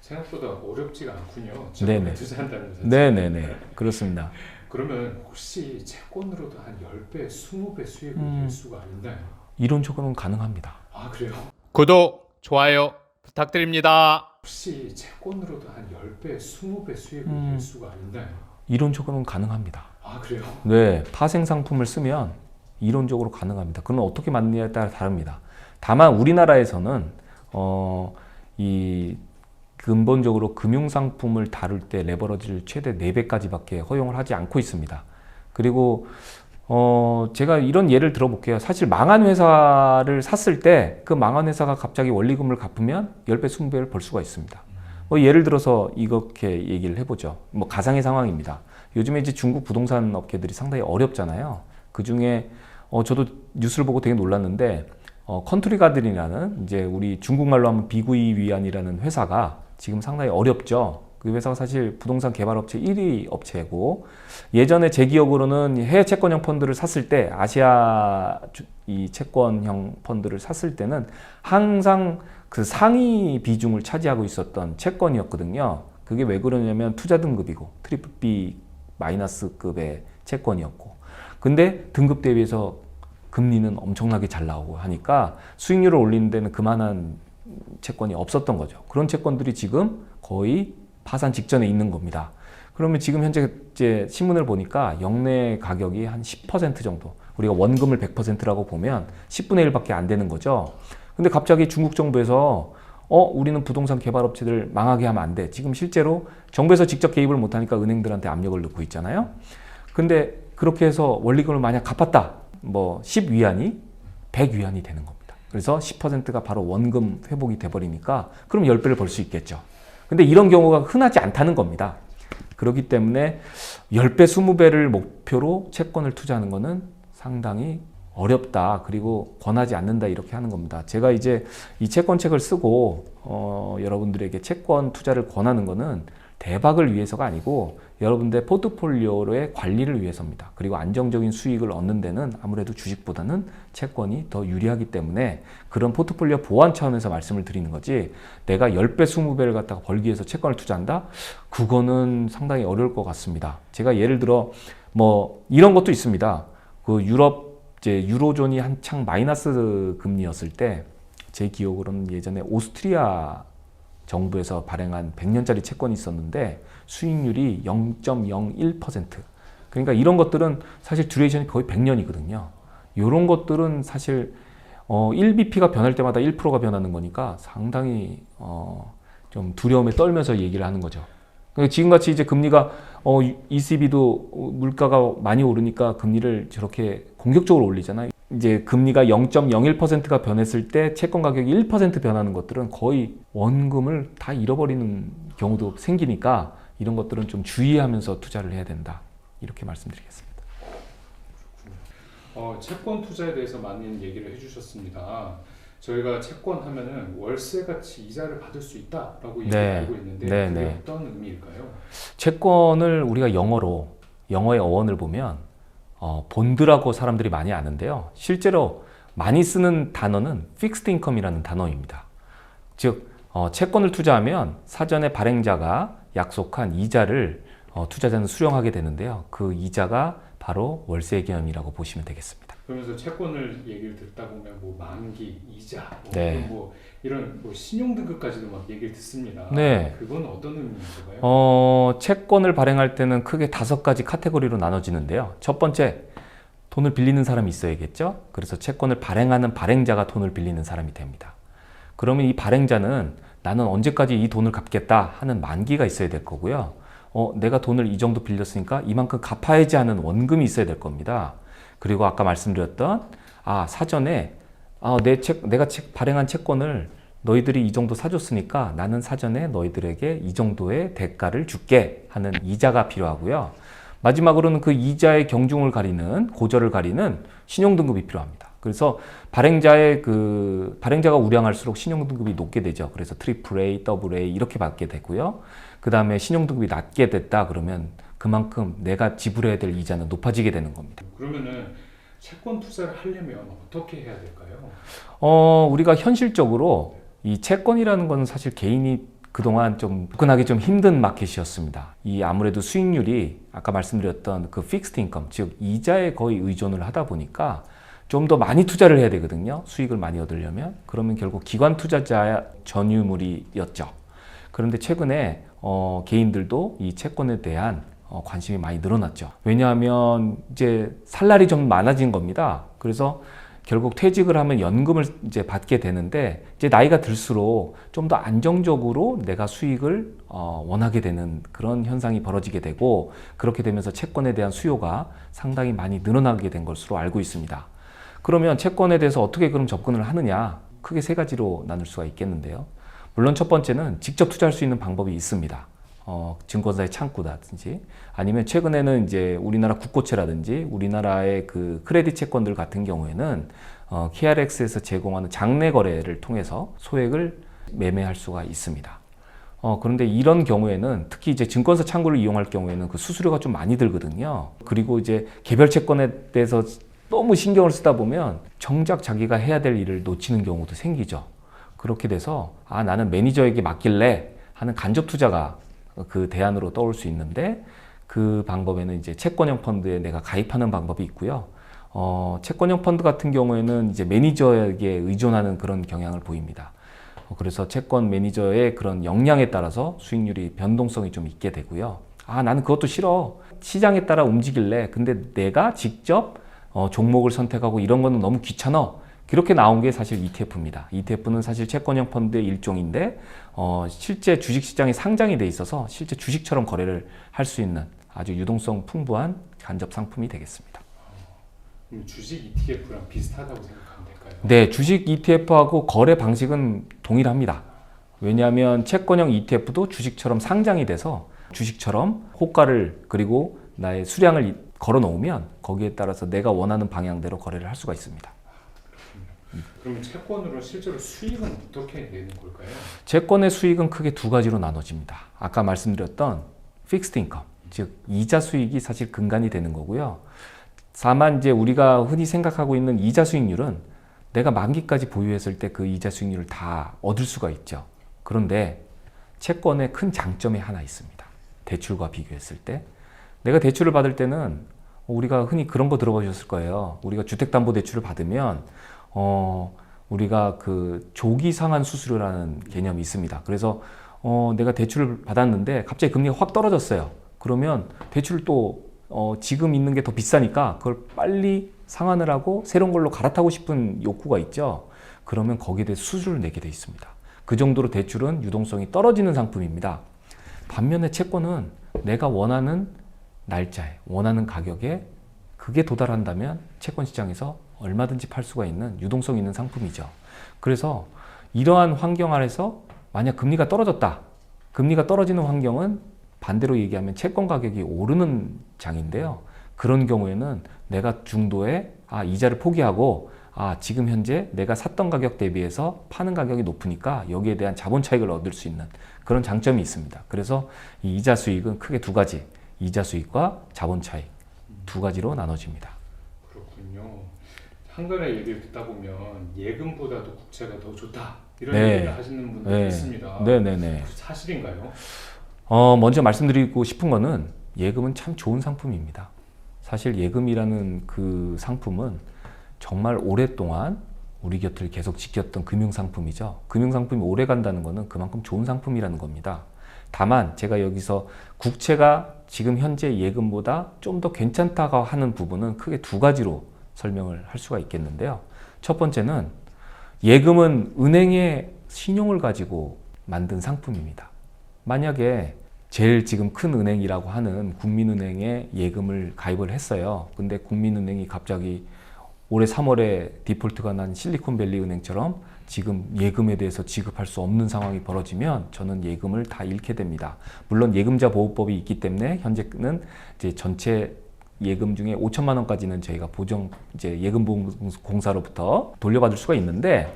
생각보다 어렵지가 않군요. 네네. 투자한다는 것 자체가. 네네네. 그렇습니다. 그러면 혹시 채권으로도 한 10배, 20배 수익을 낼 수가 있나요? 이론적으로는 가능합니다. 아, 그래요? 구독, 좋아요 부탁드립니다. 혹시 채권으로도 한 10배, 20배 수익을 낼 수가 있나요? 이론적으로는 가능합니다. 아, 그래요? 네, 파생 상품을 쓰면 이론적으로 가능합니다. 그건 어떻게 맞느냐에 따라 다릅니다. 다만 우리나라에서는 이 근본적으로 금융상품을 다룰 때 레버러지를 최대 4배까지밖에 허용을 하지 않고 있습니다. 그리고 제가 이런 예를 들어볼게요. 사실 망한 회사를 샀을 때 그 망한 회사가 갑자기 원리금을 갚으면 10배, 20배를 벌 수가 있습니다. 예를 들어서 이렇게 얘기를 해보죠. 가상의 상황입니다. 요즘에 이제 중국 부동산 업계들이 상당히 어렵잖아요. 그 중에 저도 뉴스를 보고 되게 놀랐는데 컨트리 가든이라는 이제 우리 중국말로 하면 비구이 위안이라는 회사가 지금 상당히 어렵죠. 그 회사가 사실 부동산 개발업체 1위 업체고, 예전에 제 기억으로는 해외 채권형 펀드를 샀을 때, 아시아 이 채권형 펀드를 샀을 때는 항상 그 상위 비중을 차지하고 있었던 채권이었거든요. 그게 왜 그러냐면 투자 등급이고 트리플 B 마이너스급의 채권이었고, 근데 등급 대비해서 금리는 엄청나게 잘 나오고 하니까 수익률을 올리는 데는 그만한 채권이 없었던 거죠. 그런 채권들이 지금 거의 파산 직전에 있는 겁니다. 그러면 지금 현재 이제 신문을 보니까 영내 가격이 한 10% 정도, 우리가 원금을 100%라고 보면 10분의 1밖에 안 되는 거죠. 근데 갑자기 중국 정부에서 우리는 부동산 개발업체들 망하게 하면 안 돼. 지금 실제로 정부에서 직접 개입을 못하니까 은행들한테 압력을 넣고 있잖아요. 근데 그렇게 해서 원리금을 만약 갚았다. 10위안이 100위안이 되는 겁니다. 그래서 10%가 바로 원금 회복이 돼버리니까 그럼 10배를 벌 수 있겠죠. 근데 이런 경우가 흔하지 않다는 겁니다. 그렇기 때문에 10배, 20배를 목표로 채권을 투자하는 것은 상당히 어렵다. 그리고 권하지 않는다. 이렇게 하는 겁니다. 제가 이제 이 채권책을 쓰고 여러분들에게 채권 투자를 권하는 것은 대박을 위해서가 아니고 여러분들의 포트폴리오의 관리를 위해서입니다. 그리고 안정적인 수익을 얻는 데는 아무래도 주식보다는 채권이 더 유리하기 때문에 그런 포트폴리오 보완 차원에서 말씀을 드리는 거지, 내가 10배, 20배를 갖다가 벌기 위해서 채권을 투자한다? 그거는 상당히 어려울 것 같습니다. 제가 예를 들어 이런 것도 있습니다. 그 유로존이 한창 마이너스 금리였을 때 제 기억으로는 예전에 오스트리아 정부에서 발행한 100년짜리 채권이 있었는데 수익률이 0.01%. 그러니까 이런 것들은 사실 듀레이션이 거의 100년이거든요. 이런 것들은 사실 1BP가 변할 때마다 1%가 변하는 거니까 상당히 좀 두려움에 떨면서 얘기를 하는 거죠. 그러니까 지금같이 이제 금리가 ECB도 물가가 많이 오르니까 금리를 저렇게 공격적으로 올리잖아요. 이제 금리가 0.01%가 변했을 때 채권 가격이 1% 변하는 것들은 거의 원금을 다 잃어버리는 경우도 생기니까 이런 것들은 좀 주의하면서 투자를 해야 된다. 이렇게 말씀드리겠습니다. 채권 투자에 대해서 많은 얘기를 해주셨습니다. 저희가 채권 하면은 월세같이 이자를 받을 수 있다라고 알고 있는데 그게 어떤 의미일까요? 채권을 우리가 영어의 어원을 보면 본드라고 사람들이 많이 아는데요. 실제로 많이 쓰는 단어는 fixed income이라는 단어입니다. 즉 채권을 투자하면 사전에 발행자가 약속한 이자를 투자자는 수령하게 되는데요. 그 이자가 바로 월세 개념이라고 보시면 되겠습니다. 그러면서 채권을 얘기를 듣다 보면 만기, 이자, 이런 신용 등급까지도 막 얘기를 듣습니다. 네. 그건 어떤 의미인가요? 채권을 발행할 때는 크게 5가지 카테고리로 나눠지는데요. 첫 번째, 돈을 빌리는 사람이 있어야겠죠. 그래서 채권을 발행하는 발행자가 돈을 빌리는 사람이 됩니다. 그러면 이 발행자는 나는 언제까지 이 돈을 갚겠다 하는 만기가 있어야 될 거고요. 내가 돈을 이 정도 빌렸으니까 이만큼 갚아야지 하는 원금이 있어야 될 겁니다. 그리고 아까 말씀드렸던 사전에 내가 발행한 채권을 너희들이 이 정도 사줬으니까 나는 사전에 너희들에게 이 정도의 대가를 줄게 하는 이자가 필요하고요. 마지막으로는 그 이자의 경중을 가리는, 고절을 가리는 신용등급이 필요합니다. 그래서 발행자가 우량할수록 신용등급이 높게 되죠. 그래서 트리플 A, 더블 A 이렇게 받게 되고요. 그 다음에 신용등급이 낮게 됐다 그러면 그만큼 내가 지불해야 될 이자는 높아지게 되는 겁니다. 그러면은 채권 투자를 하려면 어떻게 해야 될까요? 우리가 현실적으로 이 채권이라는 건 사실 개인이 그동안 좀 접근하기 좀 힘든 마켓이었습니다. 이 아무래도 수익률이 아까 말씀드렸던 그 픽스드 인컴, 즉 이자에 거의 의존을 하다 보니까 좀 더 많이 투자를 해야 되거든요. 수익을 많이 얻으려면. 그러면 결국 기관 투자자 전유물이었죠. 그런데 최근에 개인들도 이 채권에 대한 관심이 많이 늘어났죠. 왜냐하면 이제 살 날이 좀 많아진 겁니다. 그래서 결국 퇴직을 하면 연금을 이제 받게 되는데 이제 나이가 들수록 좀 더 안정적으로 내가 수익을 원하게 되는 그런 현상이 벌어지게 되고, 그렇게 되면서 채권에 대한 수요가 상당히 많이 늘어나게 된 것으로 알고 있습니다. 그러면 채권에 대해서 어떻게 그럼 접근을 하느냐? 크게 세 가지로 나눌 수가 있겠는데요. 물론 첫 번째는 직접 투자할 수 있는 방법이 있습니다. 증권사의 창구라든지, 아니면 최근에는 이제 우리나라 국고채라든지 우리나라의 그 크레딧 채권들 같은 경우에는 KRX에서 제공하는 장내 거래를 통해서 소액을 매매할 수가 있습니다. 그런데 이런 경우에는 특히 이제 증권사 창구를 이용할 경우에는 그 수수료가 좀 많이 들거든요. 그리고 이제 개별 채권에 대해서 너무 신경을 쓰다 보면 정작 자기가 해야 될 일을 놓치는 경우도 생기죠. 그렇게 돼서 나는 매니저에게 맡길래 하는 간접 투자가 그 대안으로 떠올 수 있는데, 그 방법에는 이제 채권형 펀드에 내가 가입하는 방법이 있고요. 채권형 펀드 같은 경우에는 이제 매니저에게 의존하는 그런 경향을 보입니다. 그래서 채권 매니저의 그런 역량에 따라서 수익률이 변동성이 좀 있게 되고요. 나는 그것도 싫어. 시장에 따라 움직일래. 근데 내가 직접 종목을 선택하고 이런 거는 너무 귀찮아. 그렇게 나온 게 사실 ETF입니다. ETF는 사실 채권형 펀드의 일종인데 실제 주식시장에 상장이 돼 있어서 실제 주식처럼 거래를 할 수 있는 아주 유동성 풍부한 간접 상품이 되겠습니다. 주식 ETF랑 비슷하다고 생각하면 될까요? 네, 주식 ETF하고 거래 방식은 동일합니다. 왜냐하면 채권형 ETF도 주식처럼 상장이 돼서 주식처럼 호가를 그리고 나의 수량을 걸어 놓으면 거기에 따라서 내가 원하는 방향대로 거래를 할 수가 있습니다. 그러면 채권으로 실제로 수익은 어떻게 내는 걸까요? 채권의 수익은 크게 두 가지로 나눠집니다. 아까 말씀드렸던 픽스드 인컴, 즉 이자 수익이 사실 근간이 되는 거고요. 다만 이제 우리가 흔히 생각하고 있는 이자 수익률은 내가 만기까지 보유했을 때 그 이자 수익률을 다 얻을 수가 있죠. 그런데 채권의 큰 장점이 하나 있습니다. 대출과 비교했을 때 내가 대출을 받을 때는 우리가 흔히 그런 거 들어보셨을 거예요. 우리가 주택담보대출을 받으면 우리가 그 조기 상환 수수료라는 개념이 있습니다. 그래서 내가 대출을 받았는데 갑자기 금리가 확 떨어졌어요. 그러면 대출을 또 지금 있는 게 더 비싸니까 그걸 빨리 상환을 하고 새로운 걸로 갈아타고 싶은 욕구가 있죠. 그러면 거기에 대해 수수료를 내게 돼 있습니다. 그 정도로 대출은 유동성이 떨어지는 상품입니다. 반면에 채권은 내가 원하는 날짜에 원하는 가격에 그게 도달한다면 채권 시장에서 얼마든지 팔 수가 있는 유동성 있는 상품이죠. 그래서 이러한 환경 아래서 만약 금리가 떨어졌다. 금리가 떨어지는 환경은 반대로 얘기하면 채권 가격이 오르는 장인데요. 그런 경우에는 내가 중도에 이자를 포기하고 지금 현재 내가 샀던 가격 대비해서 파는 가격이 높으니까 여기에 대한 자본 차익을 얻을 수 있는 그런 장점이 있습니다. 그래서 이 이자 수익은 크게 두 가지, 이자 수익과 자본 차익 두 가지로 나눠집니다. 그렇군요. 한간의 얘기를 듣다 보면 예금보다도 국채가 더 좋다 이런 네. 얘기를 하시는 분들이 있습니다. 네네네. 사실인가요? 먼저 말씀드리고 싶은 거는 예금은 참 좋은 상품입니다. 사실 예금이라는 그 상품은 정말 오랫동안 우리 곁을 계속 지켰던 금융상품이죠. 금융상품이 오래 간다는 것은 그만큼 좋은 상품이라는 겁니다. 다만 제가 여기서 국채가 지금 현재 예금보다 좀 더 괜찮다고 하는 부분은 크게 두 가지로 설명을 할 수가 있겠는데요. 첫 번째는 예금은 은행의 신용을 가지고 만든 상품입니다. 만약에 제일 지금 큰 은행이라고 하는 국민은행에 예금을 가입을 했어요. 근데 국민은행이 갑자기 올해 3월에 디폴트가 난 실리콘밸리 은행처럼 지금 예금에 대해서 지급할 수 없는 상황이 벌어지면 저는 예금을 다 잃게 됩니다. 물론 예금자 보호법이 있기 때문에 현재는 이제 전체 예금 중에 5천만 원까지는 저희가 이제 예금보험공사로부터 돌려받을 수가 있는데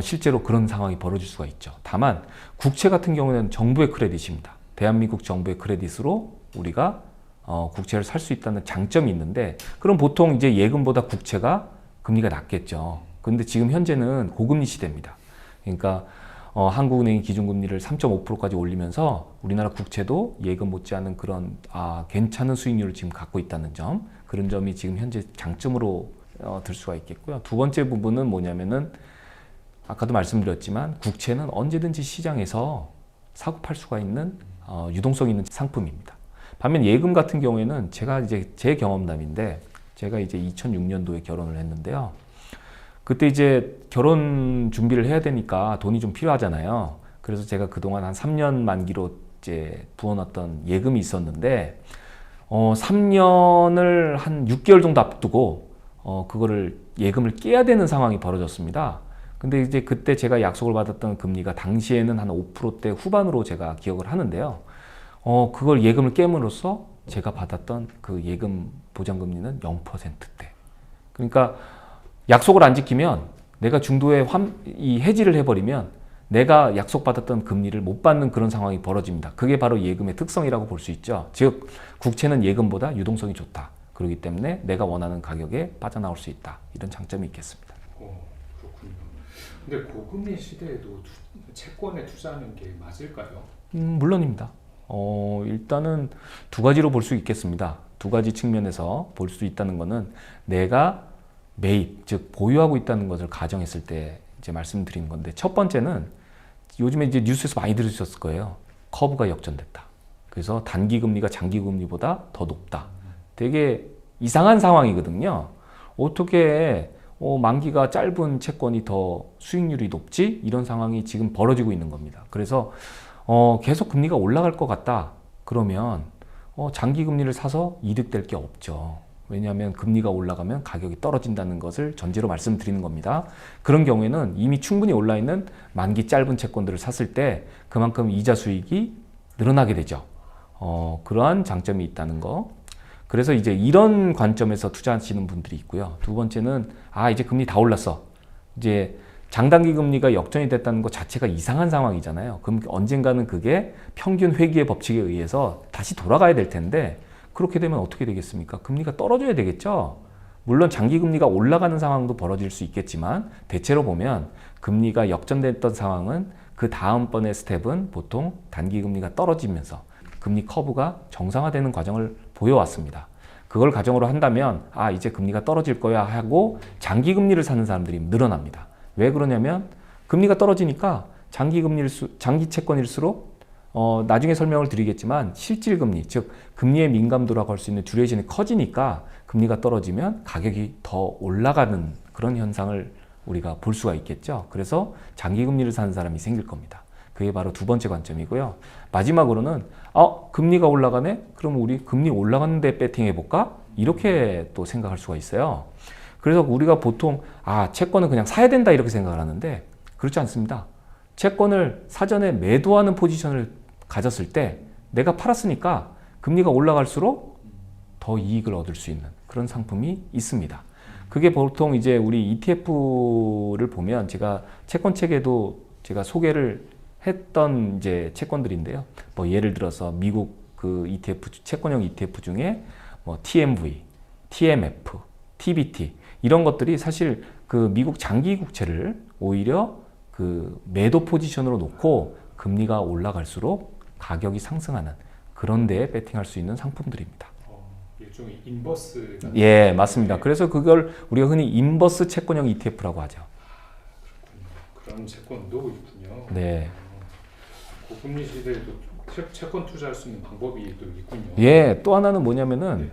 실제로 그런 상황이 벌어질 수가 있죠. 다만 국채 같은 경우는 정부의 크레딧입니다. 대한민국 정부의 크레딧으로 우리가 국채를 살 수 있다는 장점이 있는데, 그럼 보통 이제 예금보다 국채가 금리가 낮겠죠. 그런데 지금 현재는 고금리 시대입니다. 그러니까 한국은행이 기준금리를 3.5%까지 올리면서 우리나라 국채도 예금 못지않은 그런 괜찮은 수익률을 지금 갖고 있다는 점, 그런 점이 지금 현재 장점으로 들 수가 있겠고요. 두 번째 부분은 뭐냐면은 아까도 말씀드렸지만 국채는 언제든지 시장에서 사고 팔 수가 있는 유동성 있는 상품입니다. 반면 예금 같은 경우에는 제가 이제 제 경험담인데, 제가 이제 2006년도에 결혼을 했는데요. 그때 이제 결혼 준비를 해야 되니까 돈이 좀 필요하잖아요. 그래서 제가 그동안 한 3년 만기로 이제 부어놨던 예금이 있었는데, 3년을 한 6개월 정도 앞두고 그거를 예금을 깨야 되는 상황이 벌어졌습니다. 근데 이제 그때 제가 약속을 받았던 금리가 당시에는 한 5%대 후반으로 제가 기억을 하는데요. 그걸 예금을 깨므로써 제가 받았던 그 예금 보장금리는 0%대. 그러니까 약속을 안 지키면, 내가 중도에 이 해지를 해버리면 내가 약속받았던 금리를 못 받는 그런 상황이 벌어집니다. 그게 바로 예금의 특성이라고 볼 수 있죠. 즉 국채는 예금보다 유동성이 좋다. 그렇기 때문에 내가 원하는 가격에 빠져나올 수 있다. 이런 장점이 있겠습니다. 그렇군요. 근데 고금리 시대에도 채권에 투자하는 게 맞을까요? 물론입니다. 일단은 두 가지로 볼 수 있겠습니다. 두 가지 측면에서 볼 수 있다는 것은 내가 매입, 즉 보유하고 있다는 것을 가정했을 때 이제 말씀드린 건데, 첫 번째는 요즘에 이제 뉴스에서 많이 들으셨을 거예요. 커브가 역전됐다. 그래서 단기 금리가 장기 금리보다 더 높다. 되게 이상한 상황이거든요. 어떻게 만기가 짧은 채권이 더 수익률이 높지? 이런 상황이 지금 벌어지고 있는 겁니다. 그래서 계속 금리가 올라갈 것 같다. 그러면 장기 금리를 사서 이득될 게 없죠. 왜냐하면 금리가 올라가면 가격이 떨어진다는 것을 전제로 말씀드리는 겁니다. 그런 경우에는 이미 충분히 올라있는 만기 짧은 채권들을 샀을 때 그만큼 이자 수익이 늘어나게 되죠. 그러한 장점이 있다는 거. 그래서 이제 이런 관점에서 투자하시는 분들이 있고요. 두 번째는 이제 금리 다 올랐어. 이제 장단기 금리가 역전이 됐다는 것 자체가 이상한 상황이잖아요. 그럼 언젠가는 그게 평균 회귀의 법칙에 의해서 다시 돌아가야 될 텐데, 그렇게 되면 어떻게 되겠습니까? 금리가 떨어져야 되겠죠. 물론 장기 금리가 올라가는 상황도 벌어질 수 있겠지만, 대체로 보면 금리가 역전됐던 상황은 그 다음번의 스텝은 보통 단기 금리가 떨어지면서 금리 커브가 정상화되는 과정을 보여왔습니다. 그걸 가정으로 한다면 이제 금리가 떨어질 거야 하고 장기 금리를 사는 사람들이 늘어납니다. 왜 그러냐면 금리가 떨어지니까 장기 채권일수록 나중에 설명을 드리겠지만 실질 금리, 즉 금리의 민감도라고 할 수 있는 듀레이션이 커지니까 금리가 떨어지면 가격이 더 올라가는 그런 현상을 우리가 볼 수가 있겠죠. 그래서 장기 금리를 사는 사람이 생길 겁니다. 그게 바로 두 번째 관점이고요. 마지막으로는 금리가 올라가네? 그럼 우리 금리 올라가는데 배팅해볼까? 이렇게 또 생각할 수가 있어요. 그래서 우리가 보통 채권은 그냥 사야 된다 이렇게 생각을 하는데, 그렇지 않습니다. 채권을 사전에 매도하는 포지션을 가졌을 때 내가 팔았으니까 금리가 올라갈수록 더 이익을 얻을 수 있는 그런 상품이 있습니다. 그게 보통 이제 우리 ETF를 보면, 제가 채권 책에도 제가 소개를 했던 이제 채권들인데요. 예를 들어서 미국 그 ETF, 채권형 ETF 중에 TMV, TMF, TBT 이런 것들이 사실 그 미국 장기 국채를 오히려 그 매도 포지션으로 놓고 금리가 올라갈수록 가격이 상승하는 그런 데에 배팅할 수 있는 상품들입니다. 일종의 인버스. 예, 맞습니다. 그래서 그걸 우리가 흔히 인버스 채권형 ETF라고 하죠. 그런 채권도 있군요. 네. 고금리 시대에도 채권 투자할 수 있는 방법이 또 있군요. 예, 또 하나는 뭐냐면은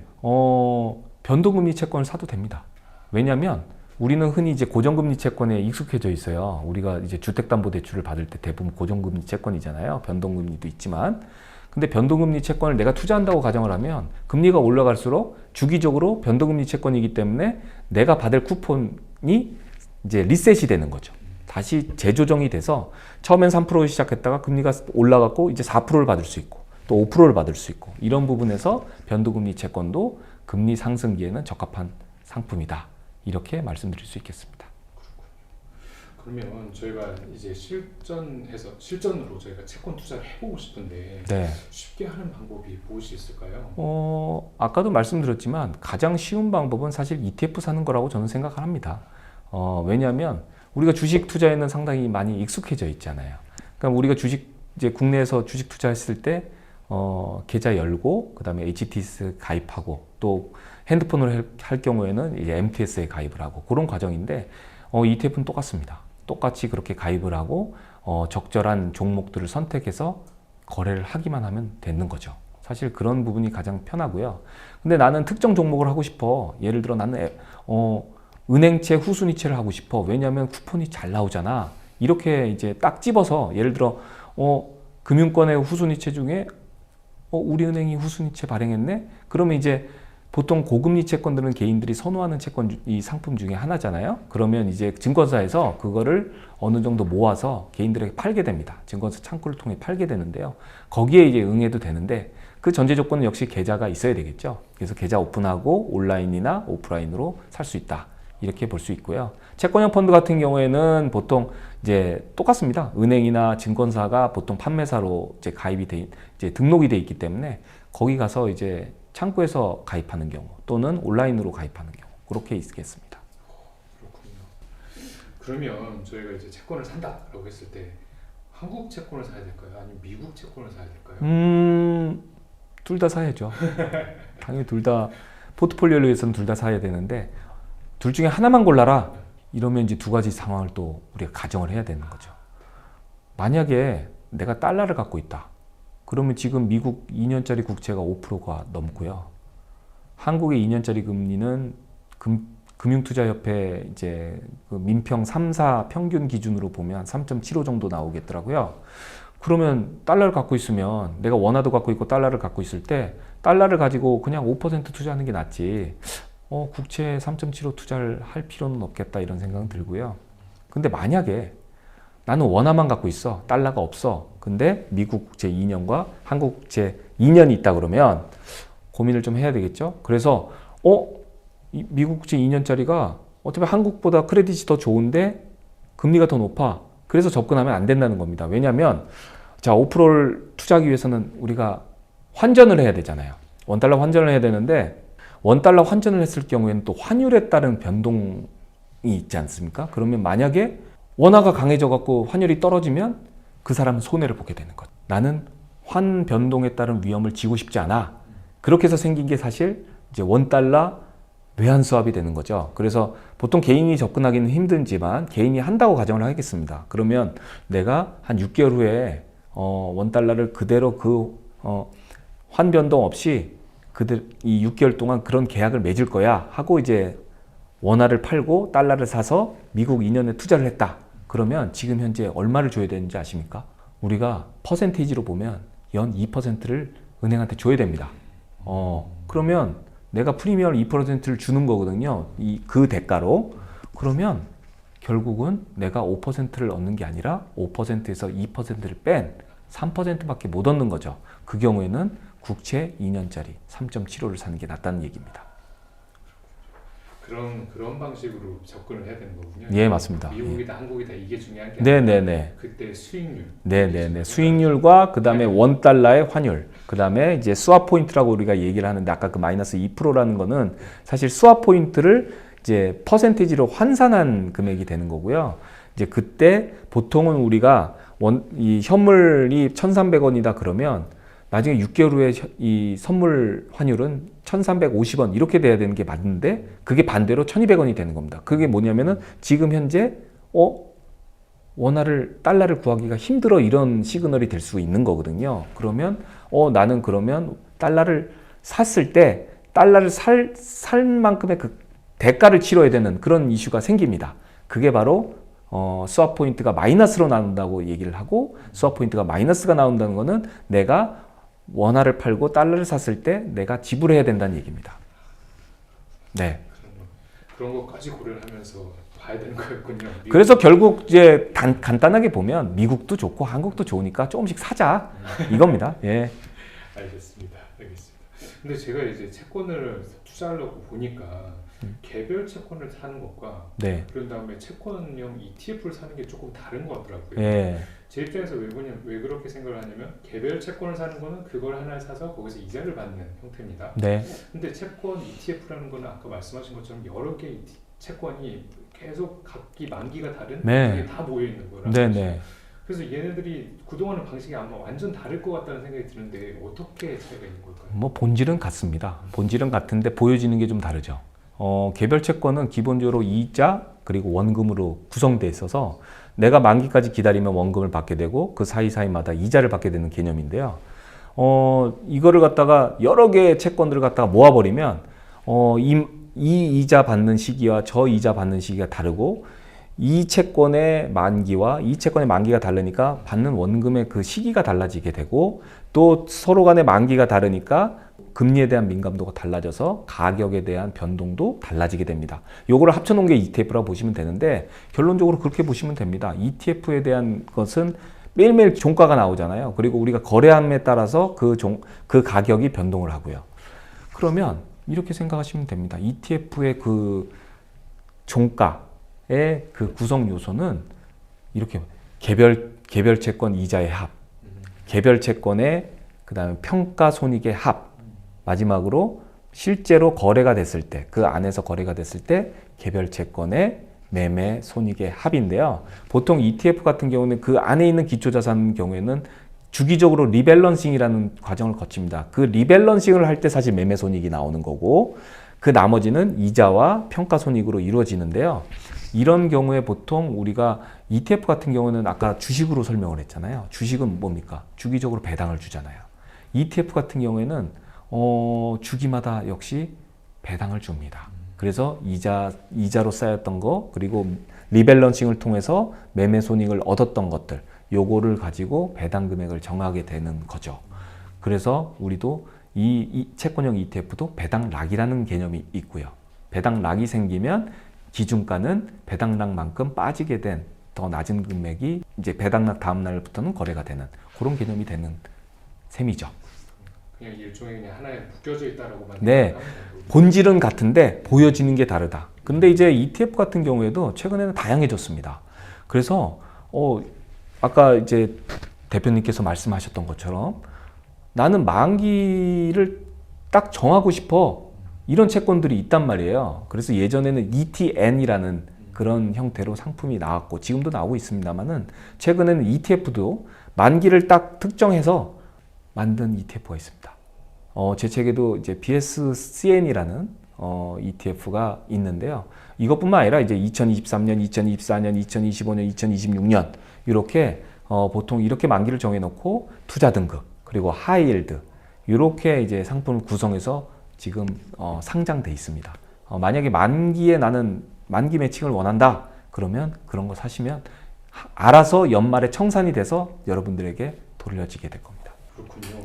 변동금리 채권을 사도 됩니다. 왜냐하면 우리는 흔히 이제 고정금리 채권에 익숙해져 있어요. 우리가 이제 주택담보대출을 받을 때 대부분 고정금리 채권이잖아요. 변동금리도 있지만. 근데 변동금리 채권을 내가 투자한다고 가정을 하면 금리가 올라갈수록 주기적으로 변동금리 채권이기 때문에 내가 받을 쿠폰이 이제 리셋이 되는 거죠. 다시 재조정이 돼서 처음엔 3%를 시작했다가 금리가 올라갔고 이제 4%를 받을 수 있고 또 5%를 받을 수 있고, 이런 부분에서 변동금리 채권도 금리 상승기에는 적합한 상품이다. 이렇게 말씀드릴 수 있겠습니다. 그러면 저희가 이제 실전으로 저희가 채권 투자를 해보고 싶은데 네. 쉽게 하는 방법이 무엇이 있을까요? 아까도 말씀드렸지만 가장 쉬운 방법은 사실 ETF 사는 거라고 저는 생각을 합니다. 왜냐하면 우리가 주식 투자에는 상당히 많이 익숙해져 있잖아요. 그러니까 우리가 이제 국내에서 주식 투자했을 때 계좌 열고 그다음에 HTS 가입하고 또 핸드폰으로 할 경우에는 이제 MTS에 가입을 하고 그런 과정인데 ETF는 똑같습니다. 똑같이 그렇게 가입을 하고 적절한 종목들을 선택해서 거래를 하기만 하면 되는 거죠. 사실 그런 부분이 가장 편하고요. 근데 나는 특정 종목을 하고 싶어. 예를 들어 나는 은행채 후순위채를 하고 싶어. 왜냐하면 쿠폰이 잘 나오잖아. 이렇게 이제 딱 집어서 예를 들어 금융권의 후순위채 중에 우리은행이 후순위채 발행했네? 그러면 이제 보통 고금리 채권들은 개인들이 선호하는 채권 이 상품 중에 하나잖아요. 그러면 이제 증권사에서 그거를 어느 정도 모아서 개인들에게 팔게 됩니다. 증권사 창구를 통해 팔게 되는데요. 거기에 이제 응해도 되는데 그 전제 조건은 역시 계좌가 있어야 되겠죠. 그래서 계좌 오픈하고 온라인이나 오프라인으로 살 수 있다. 이렇게 볼 수 있고요. 채권형 펀드 같은 경우에는 보통 이제 똑같습니다. 은행이나 증권사가 보통 판매사로 이제 이제 등록이 돼 있기 때문에 거기 가서 이제 창구에서 가입하는 경우 또는 온라인으로 가입하는 경우 그렇게 있겠습니다. 그렇군요. 그러면 저희가 이제 채권을 산다라고 했을 때 한국 채권을 사야 될까요? 아니면 미국 채권을 사야 될까요? 둘 다 사야죠. 당연히 둘 다 포트폴리오를 위해서는 둘 다 사야 되는데 둘 중에 하나만 골라라 이러면 이제 두 가지 상황을 또 우리가 가정을 해야 되는 거죠. 만약에 내가 달러를 갖고 있다. 그러면 지금 미국 2년짜리 국채가 5%가 넘고요. 한국의 2년짜리 금리는 금융투자협회 이제 그 민평 3, 4 평균 기준으로 보면 3.75 정도 나오겠더라고요. 그러면 달러를 갖고 있으면 내가 원화도 갖고 있고 달러를 갖고 있을 때 달러를 가지고 그냥 5% 투자하는 게 낫지. 국채에 3.75 투자를 할 필요는 없겠다 이런 생각은 들고요. 근데 만약에 나는 원화만 갖고 있어. 달러가 없어. 근데 미국 국채 2년과 한국 국채 2년이 있다 그러면 고민을 좀 해야 되겠죠. 그래서 미국 국채 2년짜리가 어차피 한국보다 크레딧이 더 좋은데 금리가 더 높아. 그래서 접근하면 안 된다는 겁니다. 왜냐하면 자 5%를 투자하기 위해서는 우리가 환전을 해야 되잖아요. 원달러 환전을 해야 되는데 원달러 환전을 했을 경우에는 또 환율에 따른 변동이 있지 않습니까? 그러면 만약에 원화가 강해져 갖고 환율이 떨어지면 그 사람은 손해를 보게 되는 것. 나는 환 변동에 따른 위험을 지고 싶지 않아. 그렇게 해서 생긴 게 사실 이제 원달러 외환 수합이 되는 거죠. 그래서 보통 개인이 접근하기는 힘든지만 개인이 한다고 가정을 하겠습니다. 그러면 내가 한 6개월 후에 원달러를 그대로 환 변동 없이 이 6개월 동안 그런 계약을 맺을 거야 하고 이제 원화를 팔고 달러를 사서 미국 2년에 투자를 했다. 그러면 지금 현재 얼마를 줘야 되는지 아십니까? 우리가 퍼센테이지로 보면 연 2%를 은행한테 줘야 됩니다. 그러면 내가 프리미엄 2%를 주는 거거든요. 그 대가로. 그러면 결국은 내가 5%를 얻는 게 아니라 5%에서 2%를 뺀 3%밖에 못 얻는 거죠. 그 경우에는 국채 2년짜리 3.75를 사는 게 낫다는 얘기입니다. 그런 방식으로 접근을 해야 되는 거군요. 예, 맞습니다. 미국이다 한국이다 이게 중요한 게 네네네. 그때 수익률. 네네네. 수익률과 그 다음에 원달러의 환율. 그 다음에 이제 스왑 포인트라고 우리가 얘기를 하는데 아까 그 마이너스 2%라는 거는 사실 스왑 포인트를 이제 퍼센테이지로 환산한 금액이 되는 거고요. 이제 그때 보통은 우리가 이 현물이 1,300원이다 그러면 나중에 6개월 후에 이 선물 환율은 1,350원 이렇게 돼야 되는 게 맞는데 그게 반대로 1,200원이 되는 겁니다. 그게 뭐냐면은 지금 현재 달러를 구하기가 힘들어 이런 시그널이 될 수 있는 거거든요. 그러면 나는 그러면 달러를 샀을 때 달러를 살 만큼의 그 대가를 치러야 되는 그런 이슈가 생깁니다. 그게 바로 스왑 포인트가 마이너스로 나온다고 얘기를 하고 스왑 포인트가 마이너스가 나온다는 거는 내가 원화를 팔고 달러를 샀을 때 내가 지불해야 된다는 얘기입니다. 네. 그런 것까지 고려를 하면서 봐야 되는 거였군요. 그래서 결국 이제 간단하게 보면 미국도 좋고 한국도 좋으니까 조금씩 사자 이겁니다. 예. 알겠습니다. 근데 제가 이제 채권을 투자하려고 보니까 개별 채권을 사는 것과 네. 그런 다음에 채권형 ETF를 사는 게 조금 다른 것 같더라고요. 예. 제 입장에서 왜 그렇게 생각을 하냐면 개별 채권을 사는 거는 그걸 하나 사서 거기서 이자를 받는 형태입니다. 네. 근데 채권 ETF라는 거는 아까 말씀하신 것처럼 여러 개의 채권이 계속 각기 만기가 다른 네. 그게 다 모여 있는 거라는 네, 거죠. 네. 그래서 얘네들이 그동안의 방식이 아마 완전 다를 것 같다는 생각이 드는데 어떻게 차이가 있는 걸까요? 뭐 본질은 같습니다. 본질은 같은데 보여지는 게 좀 다르죠. 개별 채권은 기본적으로 이자 그리고 원금으로 구성되어 있어서 내가 만기까지 기다리면 원금을 받게 되고 그 사이사이마다 이자를 받게 되는 개념인데요. 이거를 갖다가 여러 개의 채권들을 갖다가 모아버리면 이 이자 받는 시기와 저 이자 받는 시기가 다르고 이 채권의 만기와 이 채권의 만기가 다르니까 받는 원금의 그 시기가 달라지게 되고 또 서로 간의 만기가 다르니까 금리에 대한 민감도가 달라져서 가격에 대한 변동도 달라지게 됩니다. 요거를 합쳐놓은 게 ETF라고 보시면 되는데 결론적으로 그렇게 보시면 됩니다. ETF에 대한 것은 매일매일 종가가 나오잖아요. 그리고 우리가 거래함에 따라서 그 가격이 변동을 하고요. 그러면 이렇게 생각하시면 됩니다. ETF의 그 종가의 그 구성 요소는 이렇게 개별 채권 이자의 합, 개별 채권의 그다음에 평가 손익의 합, 마지막으로 실제로 거래가 됐을 때, 그 안에서 거래가 됐을 때 개별 채권의 매매 손익의 합인데요. 보통 ETF 같은 경우는 그 안에 있는 기초자산 경우에는 주기적으로 리밸런싱이라는 과정을 거칩니다. 그 리밸런싱을 할 때 사실 매매 손익이 나오는 거고 그 나머지는 이자와 평가 손익으로 이루어지는데요. 이런 경우에 보통 우리가 ETF 같은 경우는 아까 주식으로 설명을 했잖아요. 주식은 뭡니까? 주기적으로 배당을 주잖아요. ETF 같은 경우에는 주기마다 역시 배당을 줍니다. 그래서 이자로 쌓였던 거 그리고 리밸런싱을 통해서 매매 손익을 얻었던 것들 요거를 가지고 배당 금액을 정하게 되는 거죠. 그래서 우리도 이 채권형 ETF도 배당락이라는 개념이 있고요. 배당락이 생기면 기준가는 배당락만큼 빠지게 된 더 낮은 금액이 이제 배당락 다음 날부터는 거래가 되는 그런 개념이 되는 셈이죠. 그냥 일종의 그냥 하나에 묶여져 있다라고만 네, 생각하면 되고. 본질은 같은데 보여지는 게 다르다. 근데 이제 ETF 같은 경우에도 최근에는 다양해졌습니다. 그래서 아까 이제 대표님께서 말씀하셨던 것처럼 나는 만기를 딱 정하고 싶어 이런 채권들이 있단 말이에요. 그래서 예전에는 ETN이라는 그런 형태로 상품이 나왔고 지금도 나오고 있습니다만은 최근에는 ETF도 만기를 딱 특정해서 만든 ETF가 있습니다. 제 책에도 이제 BSCN이라는 ETF가 있는데요. 이것뿐만 아니라 이제 2023년, 2024년, 2025년, 2026년 이렇게 보통 이렇게 만기를 정해놓고 투자 등급 그리고 하이힐드 이렇게 이제 상품을 구성해서 지금 상장돼 있습니다. 만약에 만기에 나는 만기 매칭을 원한다 그러면 그런 거 사시면 알아서 연말에 청산이 돼서 여러분들에게 돌려지게 될 겁니다. 그렇군요.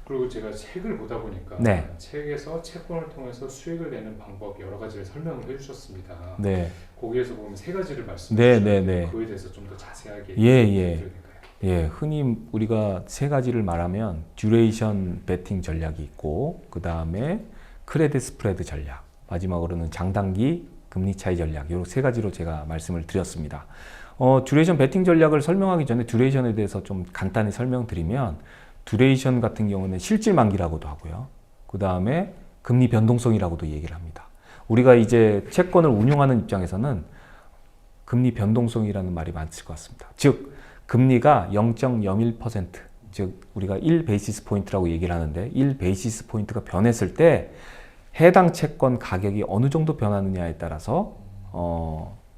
그리고 제가 책을 보다 보니까 네. 책에서 채권을 통해서 수익을 내는 방법 여러 가지를 설명을 해주셨습니다. 네. 거기에서 보면 세 가지를 네, 말씀해주셨는데 네, 네. 그에 대해서 좀 더 자세하게 예. 드릴까요? 예, 흔히 우리가 세 가지를 말하면 듀레이션 베팅 전략이 있고 그 다음에 크레딧 스프레드 전략, 마지막으로는 장단기 금리 차이 전략 이렇게 세 가지로 제가 말씀을 드렸습니다. 듀레이션 베팅 전략을 설명하기 전에 듀레이션에 대해서 좀 간단히 설명드리면 듀레이션 같은 경우는 실질 만기라고도 하고요. 그 다음에 금리 변동성이라고도 얘기를 합니다. 우리가 이제 채권을 운용하는 입장에서는 금리 변동성이라는 말이 많을 것 같습니다. 즉 금리가 0.01% 즉 우리가 1베이시스 포인트라고 얘기를 하는데 1베이시스 포인트가 변했을 때 해당 채권 가격이 어느 정도 변하느냐에 따라서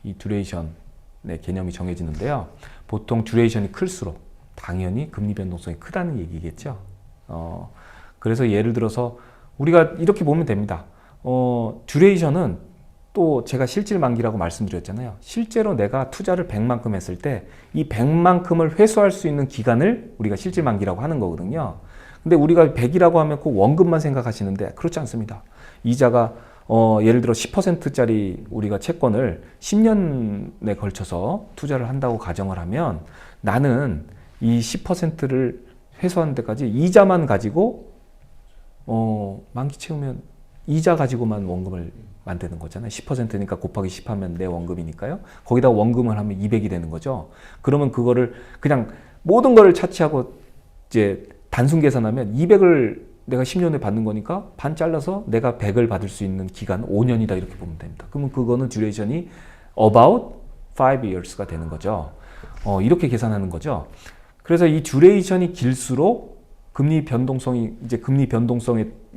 이 듀레이션의 개념이 정해지는데요. 보통 듀레이션이 클수록 당연히 금리 변동성이 크다는 얘기겠죠. 그래서 예를 들어서 우리가 이렇게 보면 됩니다. 듀레이션은 또 제가 실질 만기라고 말씀드렸잖아요. 실제로 내가 투자를 100만큼 했을 때 이 100만큼을 회수할 수 있는 기간을 우리가 실질 만기라고 하는 거거든요. 근데 우리가 100이라고 하면 꼭 원금만 생각하시는데 그렇지 않습니다. 이자가 예를 들어 10%짜리 우리가 채권을 10년에 걸쳐서 투자를 한다고 가정을 하면 나는 이 10%를 회수하는 데까지 이자만 가지고 만기 채우면 이자 가지고만 원금을 만드는 거잖아요. 10%니까 곱하기 10 하면 내 원금이니까요. 거기다 원금을 하면 200이 되는 거죠. 그러면 그거를 그냥 모든 거를 차치하고 이제 단순 계산하면 200을 내가 10년에 받는 거니까 반 잘라서 내가 100을 받을 수 있는 기간 5년이다 이렇게 보면 됩니다. 그러면 그거는 듀레이션이 about 5 years가 되는 거죠. 이렇게 계산하는 거죠. 그래서 이 듀레이션이 길수록 금리 변동성의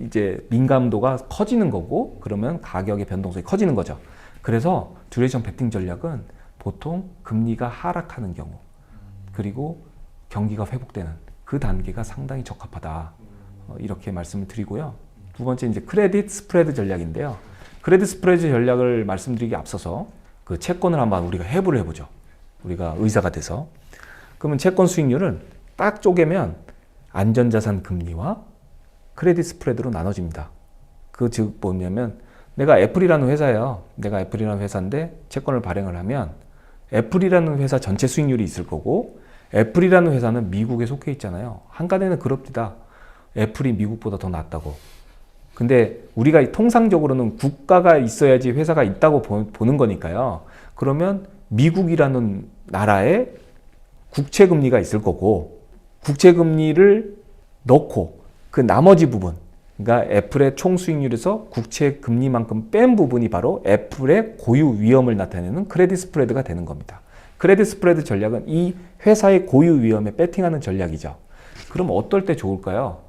이제 민감도가 커지는 거고, 그러면 가격의 변동성이 커지는 거죠. 그래서 듀레이션 베팅 전략은 보통 금리가 하락하는 경우, 그리고 경기가 회복되는 그 단계가 상당히 적합하다. 이렇게 말씀을 드리고요. 두 번째 이제 크레딧 스프레드 전략인데요. 크레딧 스프레드 전략을 말씀드리기 앞서서 그 채권을 한번 우리가 해부를 해보죠. 우리가 의사가 돼서. 그러면 채권 수익률은 딱 쪼개면 안전자산 금리와 크레딧 스프레드로 나눠집니다. 그 즉 뭐냐면 내가 애플이라는 회사예요. 내가 애플이라는 회사인데 채권을 발행을 하면 애플이라는 회사 전체 수익률이 있을 거고, 애플이라는 회사는 미국에 속해 있잖아요. 한간에는 그럽디다. 애플이 미국보다 더 낫다고. 근데 우리가 통상적으로는 국가가 있어야지 회사가 있다고 보는 거니까요. 그러면 미국이라는 나라에 국채금리가 있을 거고, 국채금리를 넣고 그 나머지 부분, 그러니까 애플의 총 수익률에서 국채금리만큼 뺀 부분이 바로 애플의 고유 위험을 나타내는 크레딧 스프레드가 되는 겁니다. 크레딧 스프레드 전략은 이 회사의 고유 위험에 배팅하는 전략이죠. 그럼 어떨 때 좋을까요?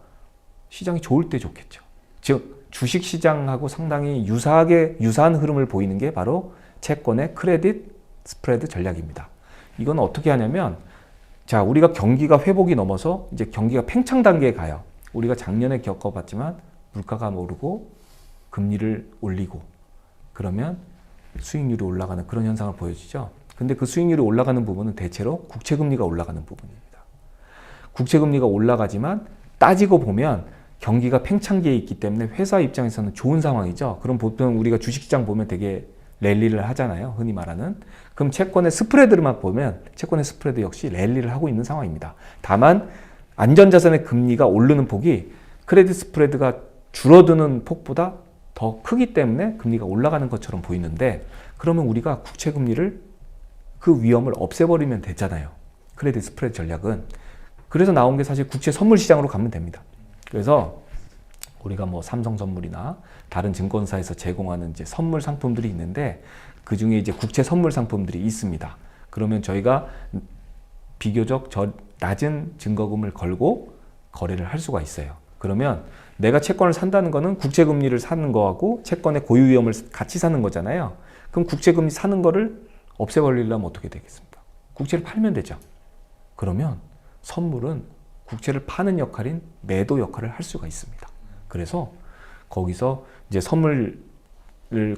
시장이 좋을 때 좋겠죠. 즉 주식시장하고 상당히 유사한 흐름을 보이는 게 바로 채권의 크레딧 스프레드 전략입니다. 이건 어떻게 하냐면, 자, 우리가 경기가 회복이 넘어서 이제 경기가 팽창 단계에 가요. 우리가 작년에 겪어봤지만 물가가 오르고 금리를 올리고 그러면 수익률이 올라가는 그런 현상을 보여주죠. 근데 그 수익률이 올라가는 부분은 대체로 국채금리가 올라가는 부분입니다. 국채금리가 올라가지만 따지고 보면 경기가 팽창기에 있기 때문에 회사 입장에서는 좋은 상황이죠. 그럼 보통 우리가 주식시장 보면 되게 랠리를 하잖아요. 흔히 말하는. 그럼 채권의 스프레드만 보면 채권의 스프레드 역시 랠리를 하고 있는 상황입니다. 다만 안전자산의 금리가 오르는 폭이 크레딧 스프레드가 줄어드는 폭보다 더 크기 때문에 금리가 올라가는 것처럼 보이는데, 그러면 우리가 국채금리를 그 위험을 없애버리면 되잖아요. 크레딧 스프레드 전략은. 그래서 나온 게 사실 국채 선물 시장으로 가면 됩니다. 그래서 우리가 뭐 삼성선물이나 다른 증권사에서 제공하는 이제 선물 상품들이 있는데, 그 중에 이제 국채 선물 상품들이 있습니다. 그러면 저희가 비교적 낮은 증거금을 걸고 거래를 할 수가 있어요. 그러면 내가 채권을 산다는 거는 국채금리를 사는 거하고 채권의 고유 위험을 같이 사는 거잖아요. 그럼 국채금리 사는 거를 없애버리려면 어떻게 되겠습니까? 국채를 팔면 되죠. 그러면 선물은 국채를 파는 역할인 매도 역할을 할 수가 있습니다. 그래서 거기서 이제 선물을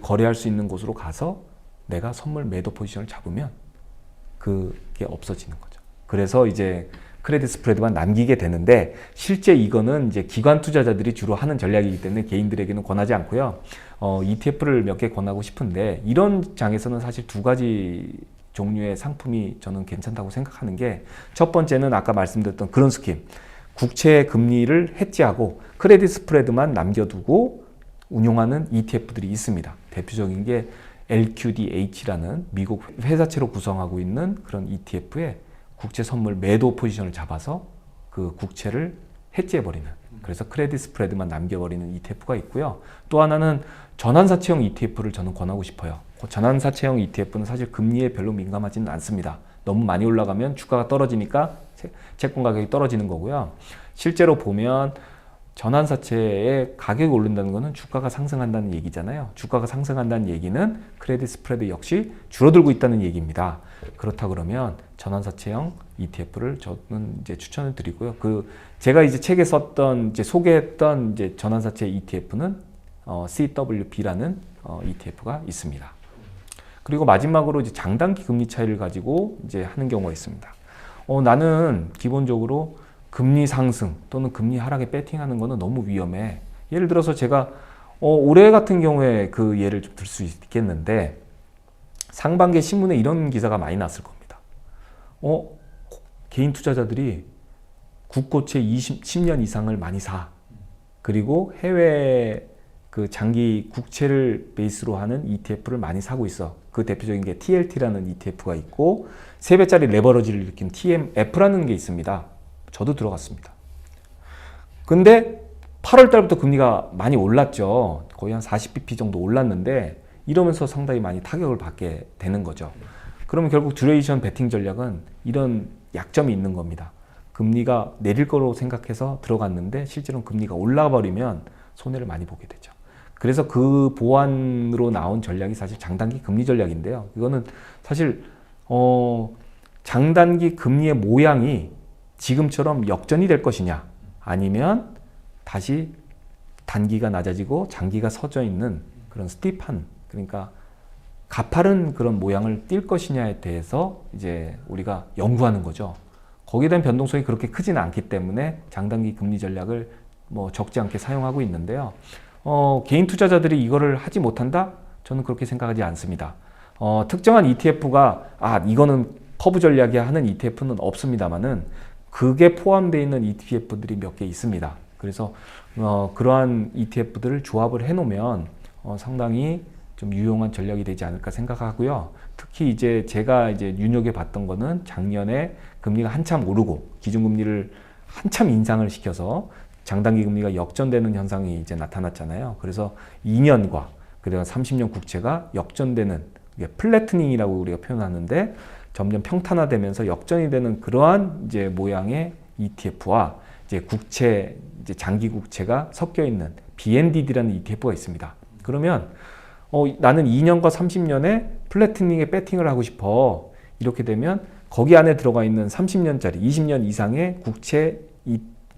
거래할 수 있는 곳으로 가서 내가 선물 매도 포지션을 잡으면 그게 없어지는 거죠. 그래서 이제 크레딧 스프레드만 남기게 되는데, 실제 이거는 이제 기관 투자자들이 주로 하는 전략이기 때문에 개인들에게는 권하지 않고요. ETF를 몇 개 권하고 싶은데, 이런 장에서는 사실 두 가지 종류의 상품이 저는 괜찮다고 생각하는 게, 첫 번째는 아까 말씀드렸던 그런 스kim, 국채 금리를 해지하고 크레딧 스프레드만 남겨두고 운용하는 ETF들이 있습니다. 대표적인 게 LQDH라는 미국 회사채로 구성하고 있는 그런 ETF에 국채 선물 매도 포지션을 잡아서 그 국채를 해지해버리는, 그래서 크레딧 스프레드만 남겨버리는 ETF가 있고요. 또 하나는 전환사채형 ETF를 저는 권하고 싶어요. 전환사채형 ETF는 사실 금리에 별로 민감하지는 않습니다. 너무 많이 올라가면 주가가 떨어지니까 채권 가격이 떨어지는 거고요. 실제로 보면 전환사채의 가격이 오른다는 것은 주가가 상승한다는 얘기잖아요. 주가가 상승한다는 얘기는 크레딧 스프레드 역시 줄어들고 있다는 얘기입니다. 그렇다 그러면 전환사채형 ETF를 저는 이제 추천을 드리고요. 제가 이제 책에 썼던 소개했던 전환사채 ETF는 CWB라는 ETF가 있습니다. 그리고 마지막으로 이제 장단기 금리 차이를 가지고 이제 하는 경우가 있습니다. 나는 기본적으로 금리 상승 또는 금리 하락에 배팅하는 거는 너무 위험해. 예를 들어서 제가 올해 같은 경우에 그 예를 좀 들 수 있겠는데, 상반기에 신문에 이런 기사가 많이 났을 겁니다. 개인 투자자들이 국고채 10년 이상을 많이 사. 그리고 해외 그 장기 국채를 베이스로 하는 ETF를 많이 사고 있어. 그 대표적인 게 TLT라는 ETF가 있고, 3배짜리 레버러지를 일으킨 TMF라는 게 있습니다. 저도 들어갔습니다. 근데 8월 달부터 금리가 많이 올랐죠. 거의 한 40bp 정도 올랐는데, 이러면서 상당히 많이 타격을 받게 되는 거죠. 그러면 결국 듀레이션 베팅 전략은 이런 약점이 있는 겁니다. 금리가 내릴 거로 생각해서 들어갔는데 실제로는 금리가 올라가 버리면 손해를 많이 보게 되죠. 그래서 그 보완으로 나온 전략이 사실 장단기 금리 전략인데요. 이거는 사실 장단기 금리의 모양이 지금처럼 역전이 될 것이냐, 아니면 다시 단기가 낮아지고 장기가 서져 있는 그런 스티프한, 그러니까 가파른 그런 모양을 띌 것이냐에 대해서 이제 우리가 연구하는 거죠. 거기에 대한 변동성이 그렇게 크지는 않기 때문에 장단기 금리 전략을 뭐 적지 않게 사용하고 있는데요. 개인 투자자들이 이거를 하지 못한다? 저는 그렇게 생각하지 않습니다. 특정한 ETF가 이거는 커브 전략이야 하는 ETF는 없습니다만은 그게 포함되어 있는 ETF들이 몇 개 있습니다. 그래서 그러한 ETF들을 조합을 해놓으면 상당히 좀 유용한 전략이 되지 않을까 생각하고요. 특히 이제 제가 이제 눈여겨봤던 거는 작년에 금리가 한참 오르고 기준금리를 한참 인상을 시켜서 장단기 금리가 역전되는 현상이 이제 나타났잖아요. 그래서 2년과 그다음 30년 국채가 역전되는, 플래트닝이라고 우리가 표현하는데 점점 평탄화되면서 역전이 되는 그러한 이제 모양의 ETF와 이제 국채, 이제 장기 국채가 섞여 있는 BNDD라는 ETF가 있습니다. 그러면 나는 2년과 30년에 플래트닝에 배팅을 하고 싶어. 이렇게 되면 거기 안에 들어가 있는 30년짜리, 20년 이상의 국채,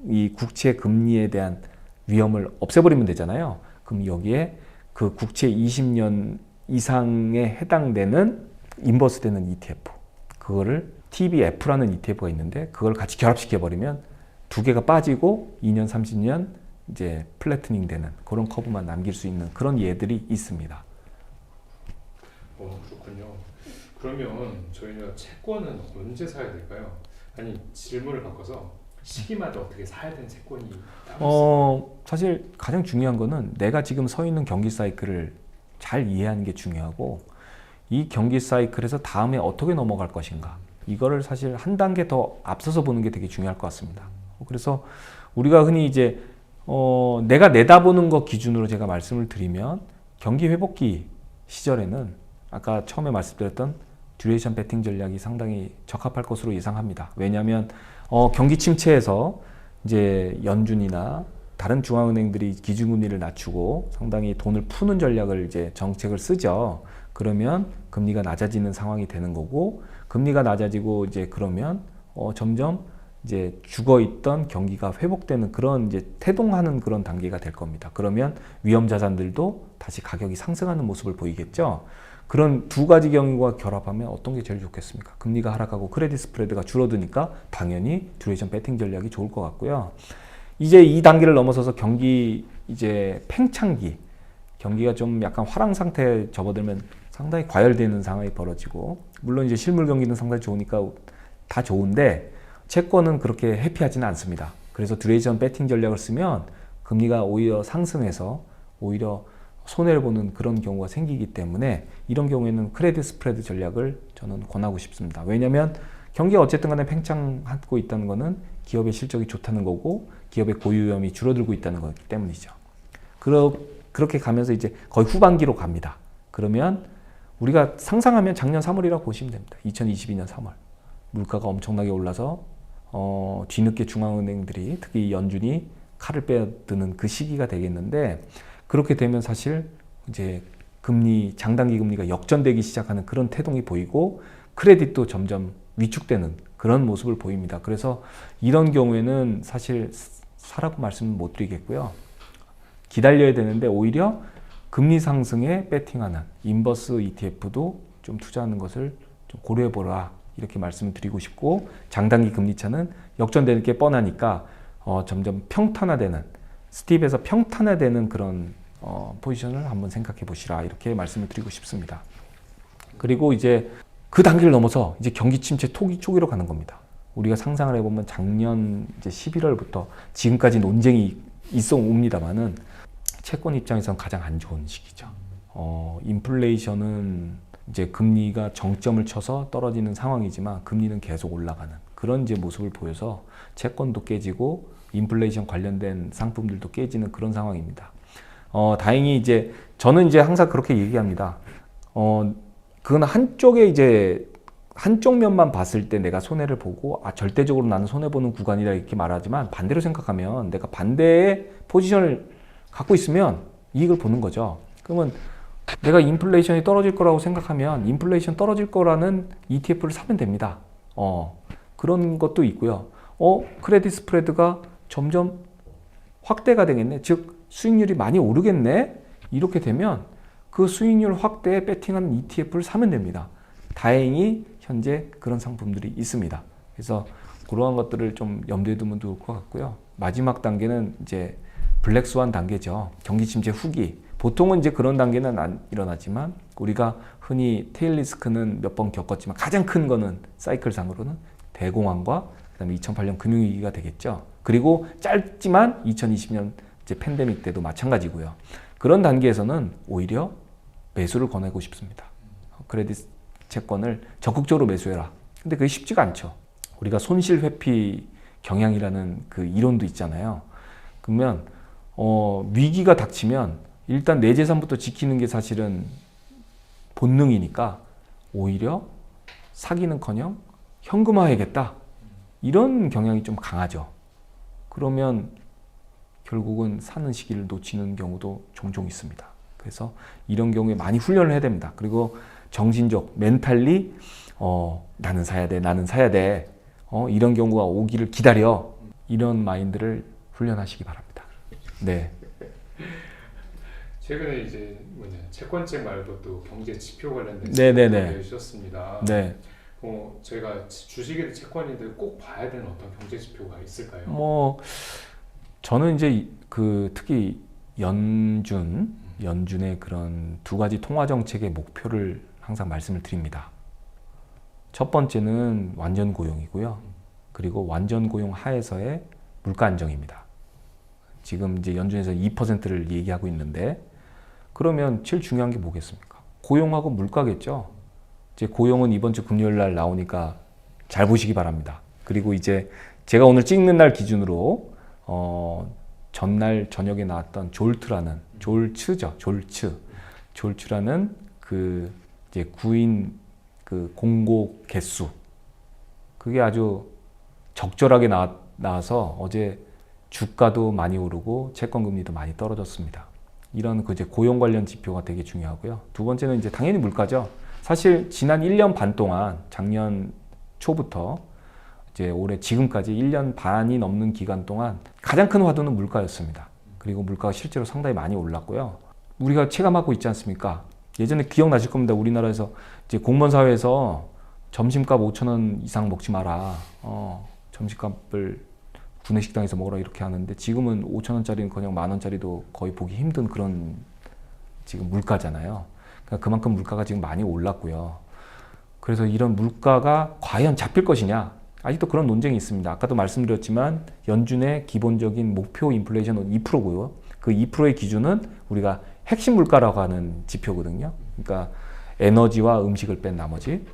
이 국채 금리에 대한 위험을 없애버리면 되잖아요. 그럼 여기에 그 국채 20년 이상에 해당되는 인버스 되는 ETF, 그거를 TBF라는 ETF가 있는데 그걸 같이 결합시켜버리면 두 개가 빠지고 2년, 30년 이제 플래트닝 되는 그런 커브만 남길 수 있는 그런 예들이 있습니다. 그렇군요. 그러면 저희는 채권은 언제 사야 될까요? 아니, 질문을 바꿔서 시기마다 어떻게 사야 되는 채권이 따로 있어요? 사실 가장 중요한 거는 내가 지금 서 있는 경기 사이클을 잘 이해하는 게 중요하고, 이 경기 사이클에서 다음에 어떻게 넘어갈 것인가, 이거를 사실 한 단계 더 앞서서 보는 게 되게 중요할 것 같습니다. 그래서 우리가 흔히 이제 내가 내다보는 것 기준으로 제가 말씀을 드리면, 경기 회복기 시절에는 아까 처음에 말씀드렸던 듀레이션 베팅 전략이 상당히 적합할 것으로 예상합니다. 왜냐하면 경기 침체에서 이제 연준이나 다른 중앙은행들이 기준금리를 낮추고 상당히 돈을 푸는 전략을 이제 정책을 쓰죠. 그러면 금리가 낮아지는 상황이 되는 거고, 금리가 낮아지고 이제 그러면 점점 이제 죽어 있던 경기가 회복되는 그런 이제 태동하는 그런 단계가 될 겁니다. 그러면 위험 자산들도 다시 가격이 상승하는 모습을 보이겠죠. 그런 두 가지 경우가 결합하면 어떤 게 제일 좋겠습니까? 금리가 하락하고 크레딧 스프레드가 줄어드니까 당연히 듀레이션 베팅 전략이 좋을 것 같고요. 이제 이 단계를 넘어서서 경기 이제 팽창기, 경기가 좀 약간 화랑 상태에 접어들면 상당히 과열되는 상황이 벌어지고, 물론 이제 실물 경기는 상당히 좋으니까 다 좋은데 채권은 그렇게 해피하지는 않습니다. 그래서 듀레이션 베팅 전략을 쓰면 금리가 오히려 상승해서 오히려 손해를 보는 그런 경우가 생기기 때문에 이런 경우에는 크레딧 스프레드 전략을 저는 권하고 싶습니다. 왜냐하면 경기가 어쨌든 간에 팽창하고 있다는 것은 기업의 실적이 좋다는 거고 기업의 고유 위험이 줄어들고 있다는 거기 때문이죠. 그렇게 가면서 이제 거의 후반기로 갑니다. 그러면 우리가 상상하면 작년 3월이라고 보시면 됩니다. 2022년 3월. 물가가 엄청나게 올라서 뒤늦게 중앙은행들이, 특히 연준이 칼을 빼드는 그 시기가 되겠는데, 그렇게 되면 사실 이제 금리, 장단기 금리가 역전되기 시작하는 그런 태동이 보이고 크레딧도 점점 위축되는 그런 모습을 보입니다. 그래서 이런 경우에는 사실 사라고 말씀은 못 드리겠고요. 기다려야 되는데 오히려 금리 상승에 배팅하는 인버스 ETF도 좀 투자하는 것을 좀 고려해보라, 이렇게 말씀을 드리고 싶고, 장단기 금리차는 역전되는 게 뻔하니까 점점 평탄화되는, 스티브에서 평탄화되는 그런 포지션을 한번 생각해 보시라, 이렇게 말씀을 드리고 싶습니다. 그리고 이제 그 단계를 넘어서 이제 경기 침체 초기로 가는 겁니다. 우리가 상상을 해보면 작년 이제 11월부터 지금까지 논쟁이 있어 옵니다만은 채권 입장에서는 가장 안 좋은 시기죠. 인플레이션은 이제 금리가 정점을 쳐서 떨어지는 상황이지만 금리는 계속 올라가는 그런 이제 모습을 보여서 채권도 깨지고 인플레이션 관련된 상품들도 깨지는 그런 상황입니다. 다행히 이제 저는 이제 항상 그렇게 얘기합니다. 그건 한쪽에 이제 한쪽 면만 봤을 때 내가 손해를 보고 절대적으로 나는 손해 보는 구간이다 이렇게 말하지만 반대로 생각하면 내가 반대의 포지션을 갖고 있으면 이익을 보는 거죠. 그러면 내가 인플레이션이 떨어질 거라고 생각하면 인플레이션 떨어질 거라는 ETF를 사면 됩니다. 그런 것도 있고요. 크레딧 스프레드가 점점 확대가 되겠네. 즉 수익률이 많이 오르겠네. 이렇게 되면 그 수익률 확대에 배팅하는 ETF를 사면 됩니다. 다행히 현재 그런 상품들이 있습니다. 그래서 그러한 것들을 좀 염두에 두면 좋을 것 같고요. 마지막 단계는 이제 블랙스완 단계죠. 경기 침체 후기. 보통은 이제 그런 단계는 안 일어나지만 우리가 흔히 테일 리스크는 몇 번 겪었지만 가장 큰 거는 사이클상으로는 대공황과 그다음에 2008년 금융위기가 되겠죠. 그리고 짧지만 2020년 이제 팬데믹 때도 마찬가지고요. 그런 단계에서는 오히려 매수를 권하고 싶습니다. 크레딧 채권을 적극적으로 매수해라. 근데 그게 쉽지가 않죠. 우리가 손실 회피 경향이라는 그 이론도 있잖아요. 그러면 위기가 닥치면 일단 내 재산부터 지키는 게 사실은 본능이니까 오히려 사기는커녕 현금화해야겠다. 이런 경향이 좀 강하죠. 그러면 결국은 사는 시기를 놓치는 경우도 종종 있습니다. 그래서 이런 경우에 많이 훈련을 해야 됩니다. 그리고 정신적, 멘탈리 나는 사야 돼, 나는 사야 돼. 이런 경우가 오기를 기다려. 이런 마인드를 훈련하시기 바랍니다. 네. 최근에 이제 채권책 말고 또 경제 지표 관련된 네네네. 내주셨습니다. 네. 저희가 주식이든 채권이든 꼭 봐야 되는 어떤 경제 지표가 있을까요? 저는 이제 특히 연준의 그런 두 가지 통화 정책의 목표를 항상 말씀을 드립니다. 첫 번째는 완전 고용이고요. 그리고 완전 고용 하에서의 물가 안정입니다. 지금 이제 연준에서 2%를 얘기하고 있는데 그러면 제일 중요한 게 뭐겠습니까? 고용하고 물가겠죠. 이제 고용은 이번 주 금요일 날 나오니까 잘 보시기 바랍니다. 그리고 이제 제가 오늘 찍는 날 기준으로 전날 저녁에 나왔던 졸츠라는 그 이제 구인 그 공고 개수 그게 아주 적절하게 나와서 어제 주가도 많이 오르고 채권 금리도 많이 떨어졌습니다. 이런 그 이제 고용 관련 지표가 되게 중요하고요. 두 번째는 이제 당연히 물가죠. 사실 지난 1년 반 동안 작년 초부터 이제 올해 지금까지 1년 반이 넘는 기간 동안 가장 큰 화두는 물가였습니다. 그리고 물가가 실제로 상당히 많이 올랐고요. 우리가 체감하고 있지 않습니까? 예전에 기억나실 겁니다. 우리나라에서 이제 공무원 사회에서 점심값 5,000원 이상 먹지 마라. 점심값을 구내식당에서 먹으라 이렇게 하는데 지금은 5,000원짜리는 그냥 10,000원짜리도 거의 보기 힘든 그런 지금 물가잖아요. 그러니까 그만큼 물가가 지금 많이 올랐고요. 그래서 이런 물가가 과연 잡힐 것이냐? 아직도 그런 논쟁이 있습니다. 아까도 말씀드렸지만 연준의 기본적인 목표 인플레이션은 2%고요. 그 2%의 기준은 우리가 핵심 물가라고 하는 지표거든요. 그러니까 에너지와 음식을 뺀 나머지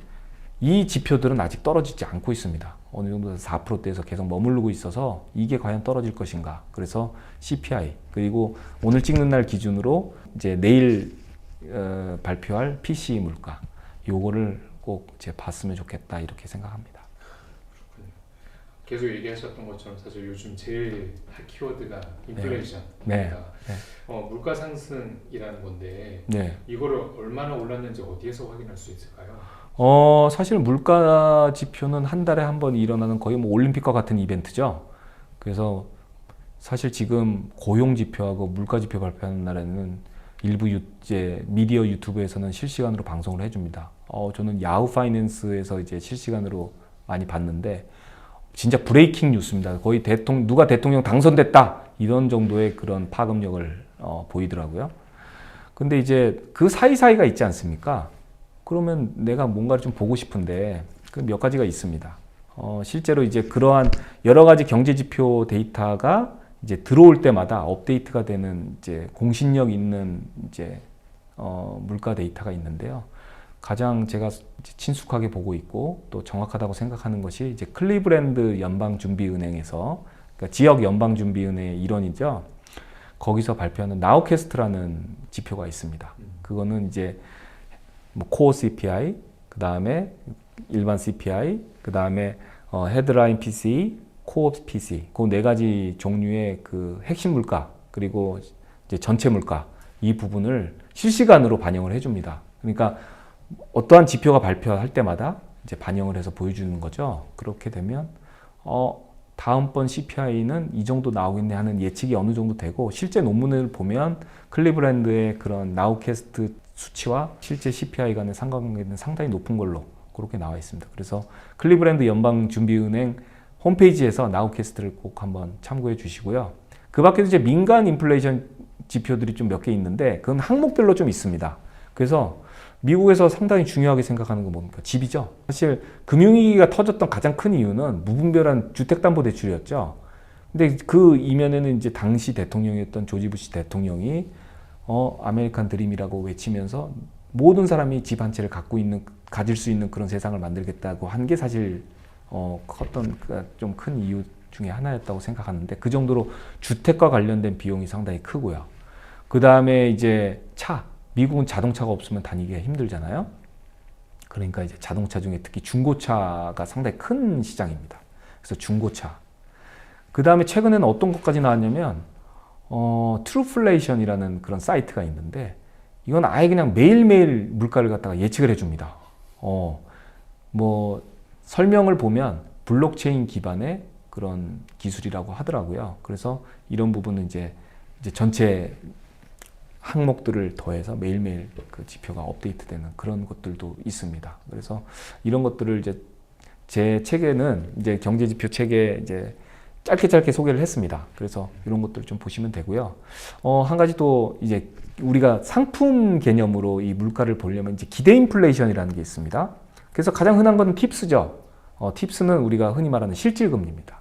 이 지표들은 아직 떨어지지 않고 있습니다. 어느 정도 4%대에서 계속 머무르고 있어서 이게 과연 떨어질 것인가. 그래서 CPI 그리고 오늘 찍는 날 기준으로 이제 내일 발표할 PCE 물가 요거를 꼭 이제 봤으면 좋겠다 이렇게 생각합니다. 그렇군요. 계속 얘기하셨던 것처럼 사실 요즘 제일 핫 키워드가 인플레이션입니다. 네. 물가 상승이라는 건데 네. 이거를 얼마나 올랐는지 어디에서 확인할 수 있을까요? 사실 물가 지표는 한 달에 한 번 일어나는 거의 뭐 올림픽과 같은 이벤트죠. 그래서 사실 지금 고용 지표하고 물가 지표 발표하는 날에는 일부 이제 미디어 유튜브에서는 실시간으로 방송을 해줍니다. 저는 야후 파이낸스에서 이제 실시간으로 많이 봤는데 진짜 브레이킹 뉴스입니다. 거의 누가 대통령 당선됐다 이런 정도의 그런 파급력을 보이더라고요. 근데 이제 그 사이사이가 있지 않습니까? 그러면 내가 뭔가를 좀 보고 싶은데 그 몇 가지가 있습니다. 실제로 이제 그러한 여러 가지 경제 지표 데이터가 이제 들어올 때마다 업데이트가 되는 이제 공신력 있는 이제 물가 데이터가 있는데요. 가장 제가 친숙하게 보고 있고 또 정확하다고 생각하는 것이 이제 클리브랜드 연방준비은행에서 그러니까 지역 연방준비은행의 일원이죠. 거기서 발표하는 나우캐스트라는 지표가 있습니다. 그거는 이제 뭐 코어 CPI, 그 다음에 일반 CPI, 그 다음에 헤드라인 PCE, 코어 PCE, 그 네 가지 종류의 그 핵심 물가 그리고 이제 전체 물가 이 부분을 실시간으로 반영을 해줍니다. 그러니까 어떠한 지표가 발표할 때마다 이제 반영을 해서 보여주는 거죠. 그렇게 되면 다음번 CPI는 이 정도 나오겠네 하는 예측이 어느 정도 되고 실제 논문을 보면 클리브랜드의 그런 나우캐스트 수치와 실제 CPI 간의 상관관계는 상당히 높은 걸로 그렇게 나와 있습니다. 그래서 클리브랜드 연방준비은행 홈페이지에서 나우캐스트를 꼭 한번 참고해 주시고요. 그 밖에도 이제 민간 인플레이션 지표들이 좀 몇 개 있는데 그건 항목별로 좀 있습니다. 그래서 미국에서 상당히 중요하게 생각하는 건 뭡니까? 집이죠. 사실 금융위기가 터졌던 가장 큰 이유는 무분별한 주택담보대출이었죠. 근데 그 이면에는 이제 당시 대통령이었던 조지 부시 대통령이 아메리칸 드림이라고 외치면서 모든 사람이 집 한 채를 가질 수 있는 그런 세상을 만들겠다고 한 게 사실 컸던 좀 큰 이유 중에 하나였다고 생각하는데 그 정도로 주택과 관련된 비용이 상당히 크고요. 그 다음에 이제 미국은 자동차가 없으면 다니기가 힘들잖아요. 그러니까 이제 자동차 중에 특히 중고차가 상당히 큰 시장입니다. 그래서 중고차. 그 다음에 최근에는 어떤 것까지 나왔냐면 트루플레이션이라는 그런 사이트가 있는데 이건 아예 그냥 매일매일 물가를 갖다가 예측을 해줍니다. 뭐 설명을 보면 블록체인 기반의 그런 기술이라고 하더라고요. 그래서 이런 부분은 이제 전체 항목들을 더해서 매일매일 그 지표가 업데이트되는 그런 것들도 있습니다. 그래서 이런 것들을 이제 제 책에는 이제 경제지표 책에 이제 짧게 소개를 했습니다. 그래서 이런 것들 좀 보시면 되고요. 한 가지 또 이제 우리가 상품 개념으로 이 물가를 보려면 이제 기대 인플레이션이라는 게 있습니다. 그래서 가장 흔한 건 팁스죠. 팁스는 우리가 흔히 말하는 실질금리입니다.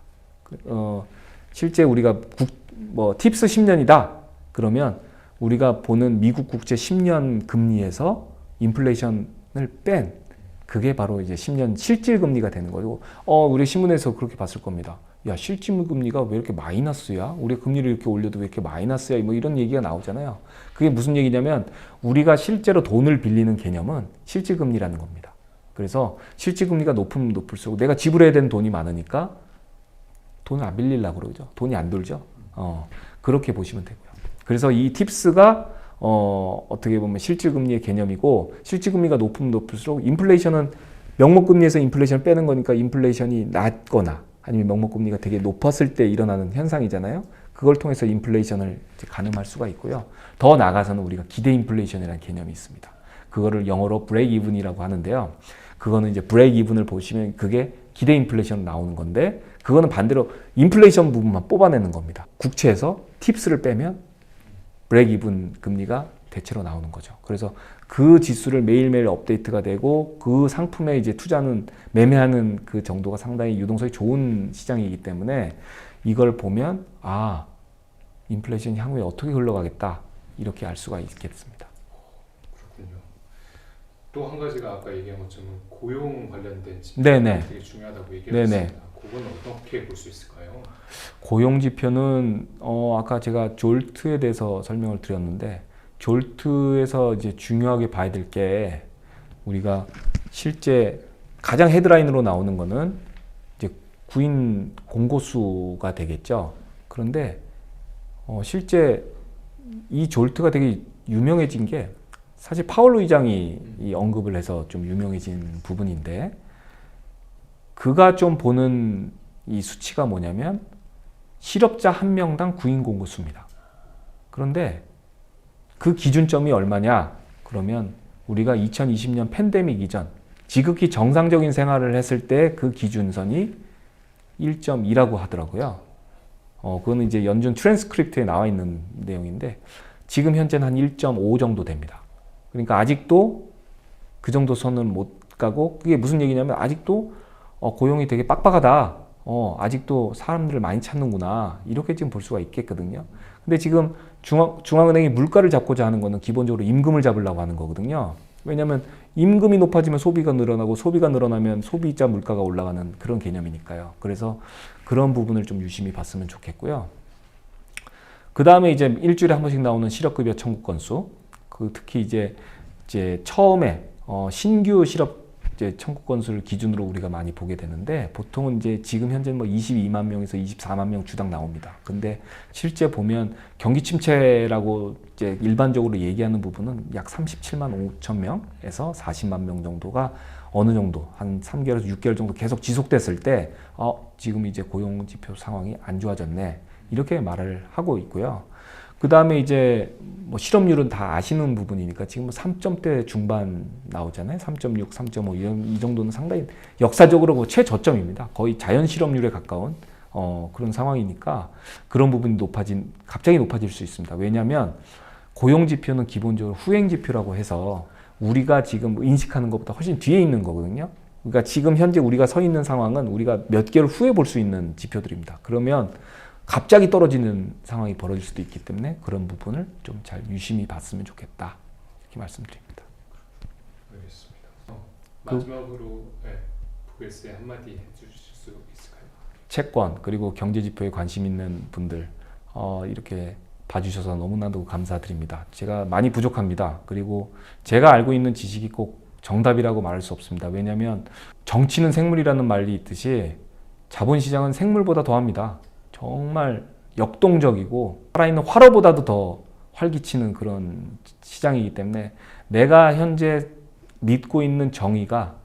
실제 우리가 팁스 10년이다. 그러면 우리가 보는 미국 국채 10년 금리에서 인플레이션을 뺀 그게 바로 이제 10년 실질금리가 되는 거고, 우리 신문에서 그렇게 봤을 겁니다. 야, 실질금리가 왜 이렇게 마이너스야? 우리 금리를 이렇게 올려도 왜 이렇게 마이너스야? 뭐 이런 얘기가 나오잖아요. 그게 무슨 얘기냐면 우리가 실제로 돈을 빌리는 개념은 실질금리라는 겁니다. 그래서 실질금리가 높으면 높을수록 내가 지불해야 되는 돈이 많으니까 돈을 안 빌리려고 그러죠. 돈이 안 돌죠. 그렇게 보시면 되고요. 그래서 이 팁스가 어떻게 보면 실질금리의 개념이고, 실질금리가 높으면 높을수록 인플레이션은 명목금리에서 인플레이션을 빼는 거니까 인플레이션이 낮거나 아니면 명목금리가 되게 높았을 때 일어나는 현상이잖아요. 그걸 통해서 인플레이션을 이제 가늠할 수가 있고요. 더 나아가서는 우리가 기대 인플레이션이라는 개념이 있습니다. 그거를 영어로 브레이크 이븐이라고 하는데요. 그거는 이제 브레이크 이븐을 보시면 그게 기대 인플레이션으로 나오는 건데, 그거는 반대로 인플레이션 부분만 뽑아내는 겁니다. 국채에서 팁스를 빼면 브레이크 이븐 금리가 대체로 나오는 거죠. 그래서 그 지수를 매일매일 업데이트가 되고 그 상품에 이제 투자는 매매하는 그 정도가 상당히 유동성이 좋은 시장이기 때문에 이걸 보면 인플레이션이 향후에 어떻게 흘러가겠다 이렇게 알 수가 있겠습니다. 그렇군요. 또 한 가지가 아까 얘기한 것처럼 고용 관련된 지표 되게 중요하다고 얘기를 했습니다. 그건 어떻게 볼 수 있을까요? 고용 지표는 아까 제가 졸트에 대해서 설명을 드렸는데, 졸트에서 이제 중요하게 봐야 될 게 우리가 실제 가장 헤드라인으로 나오는 거는 이제 구인 공고수가 되겠죠. 그런데 실제 이 졸트가 되게 유명해진 게 사실 파월 의장이 이 언급을 해서 좀 유명해진 부분인데, 그가 좀 보는 이 수치가 뭐냐면 실업자 한 명당 구인 공고수입니다. 그런데 그 기준점이 얼마냐? 그러면 우리가 2020년 팬데믹 이전 지극히 정상적인 생활을 했을 때 그 기준선이 1.2라고 하더라고요. 그거는 이제 연준 트랜스크립트에 나와 있는 내용인데 지금 현재는 한 1.5 정도 됩니다. 그러니까 아직도 그 정도 선은 못 가고, 그게 무슨 얘기냐면 아직도 고용이 되게 빡빡하다. 아직도 사람들을 많이 찾는구나. 이렇게 지금 볼 수가 있겠거든요. 근데 지금 중앙은행이 물가를 잡고자 하는 거는 기본적으로 임금을 잡으려고 하는 거거든요. 왜냐하면 임금이 높아지면 소비가 늘어나고, 소비가 늘어나면 소비자 물가가 올라가는 그런 개념이니까요. 그래서 그런 부분을 좀 유심히 봤으면 좋겠고요. 그 다음에 이제 일주일에 한 번씩 나오는 실업급여 청구 건수, 그 특히 이제 처음에 신규 실업 이제 청구 건수를 기준으로 우리가 많이 보게 되는데 보통은 이제 지금 현재 뭐 22만 명에서 24만 명 주당 나옵니다. 근데 실제 보면 경기 침체라고 이제 일반적으로 얘기하는 부분은 약 37만 5천 명에서 40만 명 정도가 어느 정도 한 3개월에서 6개월 정도 계속 지속됐을 때 지금 이제 고용 지표 상황이 안 좋아졌네. 이렇게 말을 하고 있고요. 그 다음에 이제 뭐 실업률은 다 아시는 부분이니까 지금 뭐 3점대 중반 나오잖아요. 3.6, 3.5 이 정도는 상당히 역사적으로 뭐 최저점입니다. 거의 자연 실업률에 가까운 그런 상황이니까 그런 부분이 갑자기 높아질 수 있습니다. 왜냐하면 고용 지표는 기본적으로 후행 지표라고 해서 우리가 지금 인식하는 것보다 훨씬 뒤에 있는 거거든요. 그러니까 지금 현재 우리가 서 있는 상황은 우리가 몇 개월 후에 볼 수 있는 지표들입니다. 그러면 갑자기 떨어지는 상황이 벌어질 수도 있기 때문에 그런 부분을 좀 잘 유심히 봤으면 좋겠다. 이렇게 말씀드립니다. 알겠습니다. 마지막으로 VS에 한마디 해주실 수 있을까요? 채권 그리고 경제 지표에 관심 있는 분들 이렇게 봐주셔서 너무나도 감사드립니다. 제가 많이 부족합니다. 그리고 제가 알고 있는 지식이 꼭 정답이라고 말할 수 없습니다. 왜냐하면 정치는 생물이라는 말이 있듯이 자본시장은 생물보다 더합니다. 정말 역동적이고 살아있는 화로보다도 더 활기치는 그런 시장이기 때문에 내가 현재 믿고 있는 정의가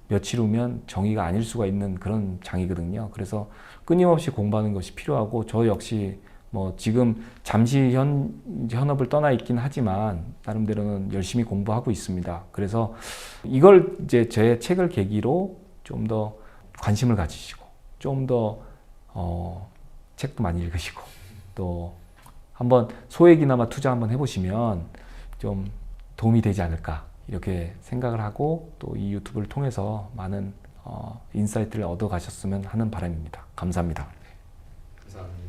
며칠 후면 정의가 아닐 수가 있는 그런 장이거든요. 그래서 끊임없이 공부하는 것이 필요하고 저 역시 뭐 지금 잠시 현업을 떠나 있긴 하지만 나름대로는 열심히 공부하고 있습니다. 그래서 이걸 이제 제 책을 계기로 좀 더 관심을 가지시고 좀 더 책도 많이 읽으시고 또 한번 소액이나마 투자 한번 해보시면 좀 도움이 되지 않을까 이렇게 생각을 하고 또 이 유튜브를 통해서 많은 인사이트를 얻어 가셨으면 하는 바람입니다. 감사합니다. 감사합니다.